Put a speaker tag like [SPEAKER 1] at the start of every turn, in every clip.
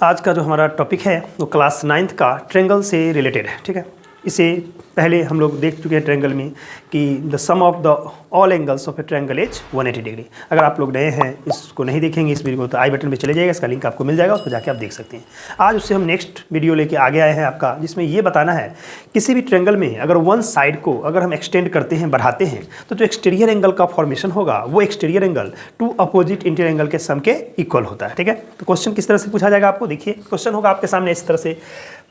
[SPEAKER 1] आज का जो हमारा टॉपिक है वो क्लास 9th का ट्रायंगल से रिलेटेड है। ठीक है, इसे पहले हम लोग देख चुके हैं ट्रायंगल में कि the sum of the all angles of a triangle is 180 degree. अगर आप लोग नए हैं, इसको नहीं देखेंगे इस वीडियो को, तो आई बटन पे चले जाएगा, इसका लिंक आपको मिल जाएगा, उसको जाके आप देख सकते हैं। आज उससे हम नेक्स्ट वीडियो लेके आगे आए हैं आपका, जिसमें ये बताना है किसी भी ट्रायंगल में अगर वन साइड को अगर हम एक्सटेंड करते हैं, बढ़ाते हैं, तो जो एक्सटीरियर एंगल का फॉर्मेशन होगा वो exterior angle to opposite interior angle के सम के इक्वल होता है। ठीक है, तो क्वेश्चन किस तरह से पूछा जाएगा आपको, देखिए क्वेश्चन होगा आपके सामने इस तरह से,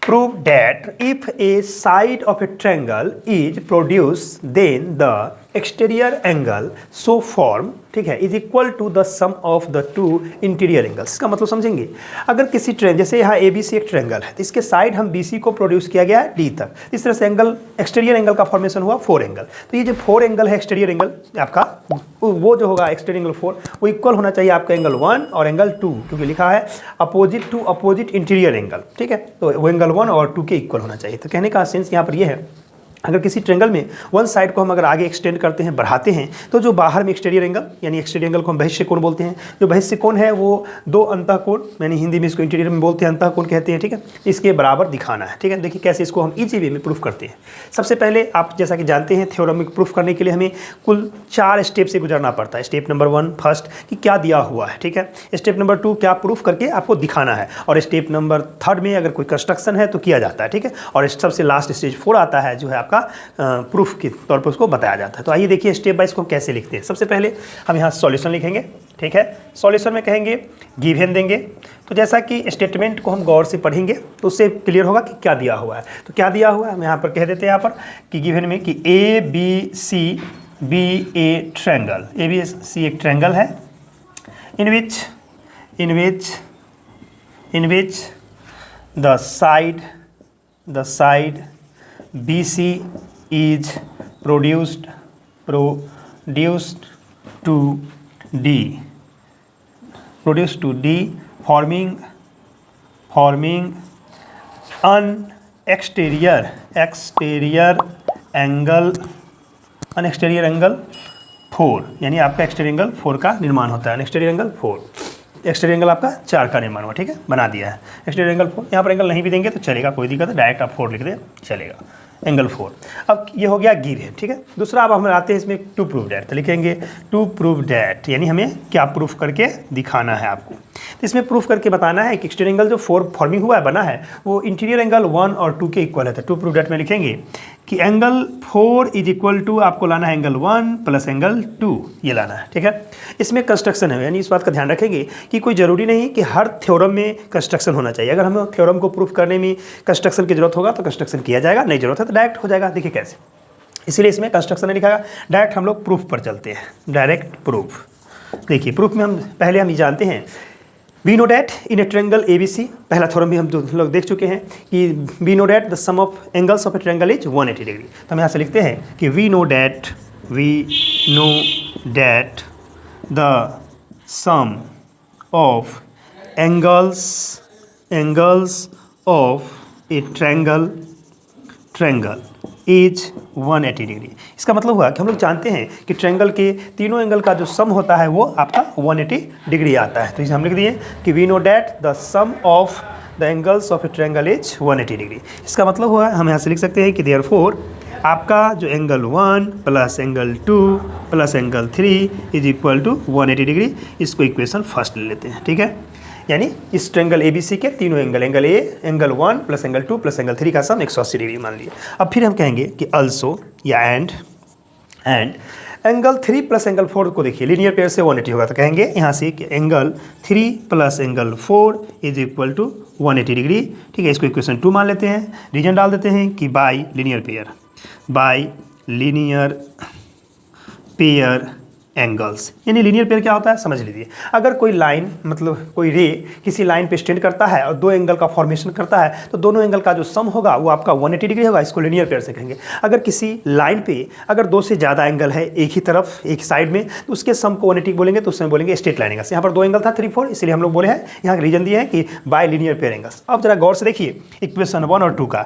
[SPEAKER 1] prove that if a side of a triangle is produced then the exterior angle so form, ठीक है, is equal to the sum of the two interior angles. इसका मतलब समझेंगे, अगर किसी ट्रेन जैसे यहाँ ए बी सी एक ट्रायंगल है, तो इसके साइड हम बी सी को प्रोड्यूस किया गया है डी तक, इस तरह से एंगल एक्सटीरियर एंगल का फॉर्मेशन हुआ 4 एंगल। तो ये जो 4 एंगल है एक्सटीरियर एंगल आपका, वो जो होगा एक्सटीरियर एंगल 4 वो इक्वल होना चाहिए आपका एंगल 1 और एंगल 2, क्योंकि लिखा है opposite to opposite interior angle. ठीक है, तो वो एंगल 1 और 2 के इक्वल होना चाहिए। तो कहने का सेंस यहाँ पर ये है, अगर किसी ट्रायंगल में वन साइड को हम अगर आगे एक्सटेंड करते हैं, बढ़ाते हैं, तो जो बाहर में एक्सटीरियर एंगल यानी एक्सटीरियर एंगल को हम बहिष्य कोण बोलते हैं। जो बहिष्य कोण है वो दो अंतःकोण, यानी हिंदी में इसको इंटीरियर में बोलते हैं, अंतःकोण कहते हैं। ठीक है, इसके बराबर दिखाना है। ठीक है, देखिए कैसे इसको हम इजी वे में प्रूफ करते हैं। सबसे पहले आप जैसा कि जानते हैं, थ्योरम में प्रूफ करने के लिए हमें कुल 4 स्टेप से गुजरना पड़ता है। स्टेप नंबर 1 फर्स्ट कि क्या दिया हुआ है, ठीक है। स्टेप नंबर 2 क्या प्रूफ करके आपको दिखाना है, और स्टेप नंबर 3 में अगर कोई कंस्ट्रक्शन है तो किया जाता है। ठीक है, और सबसे लास्ट स्टेज 4 आता है, जो है आपका प्रूफ के तौर पर उसको बताया जाता है। तो आइए देखिए स्टेप बाय इसको कैसे लिखते हैं। सबसे पहले हम यहाँ सॉल्यूशन लिखेंगे। ठीक है, सॉल्यूशन में कहेंगे गिवन देंगे, तो जैसा कि स्टेटमेंट को हम गौर से पढ़ेंगे तो उससे क्लियर होगा कि क्या दिया हुआ है। तो क्या दिया हुआ है हम यहाँ पर कह देते हैं, यहाँ पर कि गिवन में कि A B C B A triangle, A B C एक ट्रायंगल है in which the side BC is produced to D forming an exterior angle 4, यानी आपका एक्सटीरियर एंगल 4 का निर्माण होता है। एक्सटीरियर एंगल 4, एक्सटीरियर एंगल आपका 4 का निर्माण हुआ। ठीक है, बना दिया है एक्सटीरियर एंगल 4। यहाँ पर एंगल नहीं भी देंगे तो चलेगा, कोई दिक्कत है, डायरेक्ट आप 4 लिख दें चलेगा, एंगल 4। अब ये हो गया गिवन। ठीक है, दूसरा अब हम आते हैं इसमें टू प्रूव डैट, तो लिखेंगे टू प्रूव डैट, यानी हमें क्या प्रूफ करके दिखाना है आपको। तो इसमें प्रूफ करके बताना है कि एक्सटीरियर एंगल जो 4 फॉर्मिंग हुआ है, बना है, वो इंटीरियर एंगल 1 और 2 के इक्वल है। तो टू प्रूव डैट में लिखेंगे कि एंगल 4 इज इक्वल टू, आपको लाना है एंगल 1 प्लस एंगल 2, ये लाना है। ठीक है, इसमें कंस्ट्रक्शन है, यानी इस बात का ध्यान रखेंगे कि कोई ज़रूरी नहीं कि हर थ्योरम में कंस्ट्रक्शन होना चाहिए। अगर हमें थ्योरम को प्रूफ करने में कंस्ट्रक्शन की जरूरत होगा तो कंस्ट्रक्शन किया जाएगा, नहीं जरूरत है तो डायरेक्ट हो जाएगा। देखिए कैसे, इसीलिए इसमें कंस्ट्रक्शन नहीं लिखा है, डायरेक्ट हम लोग प्रूफ पर चलते हैं, डायरेक्ट प्रूफ। देखिए प्रूफ में हम पहले हम ये जानते हैं, we know that in a triangle A B C, पहला थ्योरम भी हम लोग देख चुके हैं कि we know that the sum of angles of a triangle is 180 degree. तो हम यहाँ से लिखते हैं कि we know that the sum of angles of a triangle is 180 degree. इसका मतलब हुआ कि हम लोग जानते हैं कि ट्रायंगल के तीनों एंगल का जो सम होता है वो आपका 180 डिग्री आता है। तो इसे हम लिख दिए कि we know that the sum of the angles of a triangle is 180 degree. इसका मतलब हुआ हम यहाँ से लिख सकते हैं कि देयरफॉर आपका जो angle 1 plus angle 2 plus angle 3 is equal to 180 degree. इसको इक्वेशन फर्स्ट ले लेते हैं। ठीक है, यानी इस ट्रायंगल ABC के तीनों angle, angle A, angle 1 plus angle 2 plus angle 3 का सम 180 डिग्री मान लिया। अब फिर हम कहेंगे कि अल्सो या एंड एंगल 3 प्लस एंगल 4 को देखिए, लीनियर पेयर से 180 होगा, तो कहेंगे यहाँ से कि angle 3 plus angle 4 is equal to 180 degree. ठीक है, इसको इक्वेशन 2 मान लेते हैं, रीजन डाल देते हैं कि बाई लीनियर पेयर एंगल्स, यानी लीनियर पेयर क्या होता है समझ लीजिए। अगर कोई लाइन, मतलब कोई रे किसी लाइन पे स्टैंड करता है और 2 एंगल का फॉर्मेशन करता है, तो दोनों एंगल का जो सम होगा वो आपका 180 डिग्री होगा, इसको लीनियर पेयर से कहेंगे। अगर किसी लाइन पे अगर 2 से ज़्यादा एंगल है एक ही तरफ, एक साइड में, तो उसके सम को 180 बोलेंगे, तो उसमें बोलेंगे स्ट्रेट लाइन एंगल्स। यहाँ पर 2 एंगल था 3, 4, इसलिए हम लोग बोले हैं, यहाँ रीजन दिए हैं कि बाय लीनियर पेयर एंगल्स। अब जरा गौर से देखिए इक्वेशन 1 और 2 का,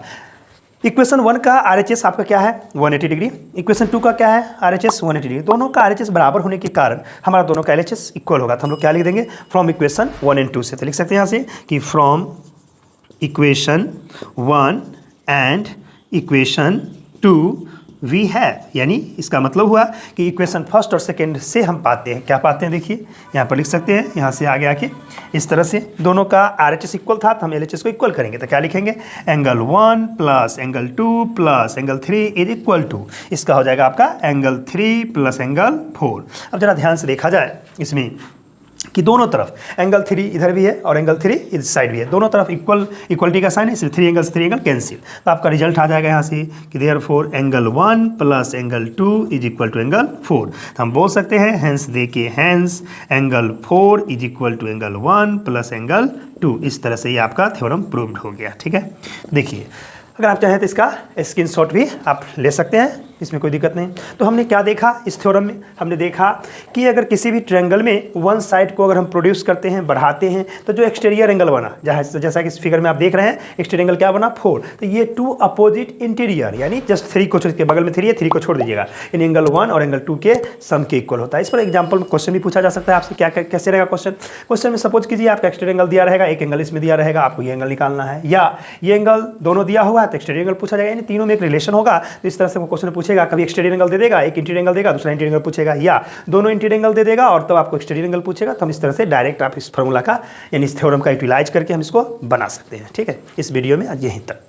[SPEAKER 1] इक्वेशन 1 का RHS आपका क्या है 180 डिग्री, इक्वेशन 2 का क्या है RHS 180 डिग्री। दोनों का RHS बराबर होने के कारण हमारा दोनों का LHS इक्वल होगा। तो हम लोग क्या लिख देंगे फ्रॉम इक्वेशन 1 एंड 2 से। तो लिख सकते हैं यहाँ से कि from equation 1 and equation 2 we have, यानी इसका मतलब हुआ कि इक्वेशन फर्स्ट और सेकंड से हम पाते हैं, क्या पाते हैं देखिए यहाँ पर लिख सकते हैं, यहाँ से आगे आके इस तरह से दोनों का RHS इक्वल था तो हम LHS को इक्वल करेंगे। तो क्या लिखेंगे angle 1 plus angle 2 plus angle 3 is equal to, इसका हो जाएगा आपका एंगल 3 प्लस एंगल 4। अब जरा ध्यान से देखा जाए इसमें कि दोनों तरफ एंगल 3 इधर भी है और एंगल 3 इस साइड भी है, दोनों तरफ इक्वलिटी का साइन है, इसलिए 3 एंगल से 3 एंगल कैंसिल। तो आपका रिजल्ट आ जाएगा यहाँ से कि therefore angle 1 plus angle 2 is equal to angle 4। तो हम बोल सकते हैं हैंस देखिए hence angle 4 is equal to angle 1 plus angle 2। इस तरह से ये आपका थ्योरम प्रूव्ड हो गया। ठीक है, देखिए अगर आप चाहें तो इसका स्क्रीनशॉट भी आप ले सकते हैं, इसमें कोई दिक्कत नहीं। तो हमने क्या देखा इस थ्योरम में, हमने देखा कि अगर किसी भी ट्रायंगल में वन साइड को अगर हम प्रोड्यूस करते हैं बढ़ाते हैं तो जो एक्सटीरियर एंगल बना, जैसा कि इस फिगर में आप देख रहे हैं एक्सटीरियर एंगल क्या बना 4, तो ये 2 अपोजिट इंटीरियर यानी जस्ट 3 को के बगल में 3 है 3 को छोड़ दीजिएगा, इन एंगल 1 और एंगल 2 के सम के इक्वल होता है। इस पर एग्जाम्पल में क्वेश्चन भी पूछा जा सकता है आपसे, क्या कैसे रहेगा क्वेश्चन में सपोज कीजिए आपका एक्सटीरियर एंगल दिया रहेगा, एक एंगल इसमें दिया रहेगा, आपको ये एंगल निकालना है, या ये एंगल दोनों दिया हुआ है तो एक्सटीरियर एंगल पूछा जाएगा, यानी तीनों में एक रिलेशन होगा। तो इस तरह से क्वेश्चन पूछेगा, कभी एक्सटीरियर एंगल दे देगा, एक इंटीरियर एंगल देगा, दूसरा इंटीरियर एंगल पूछेगा, या दोनों इंटीरियर एंगल दे देगा और तब आपको एक्सटीरियर एंगल पूछेगा। तो हम इस तरह से डायरेक्ट आप इस फॉर्मूला का यानी इस थ्योरम का यूटिलाइज करके हम इसको बना सकते हैं। ठीक है, इस वीडियो में आज यहीं तक।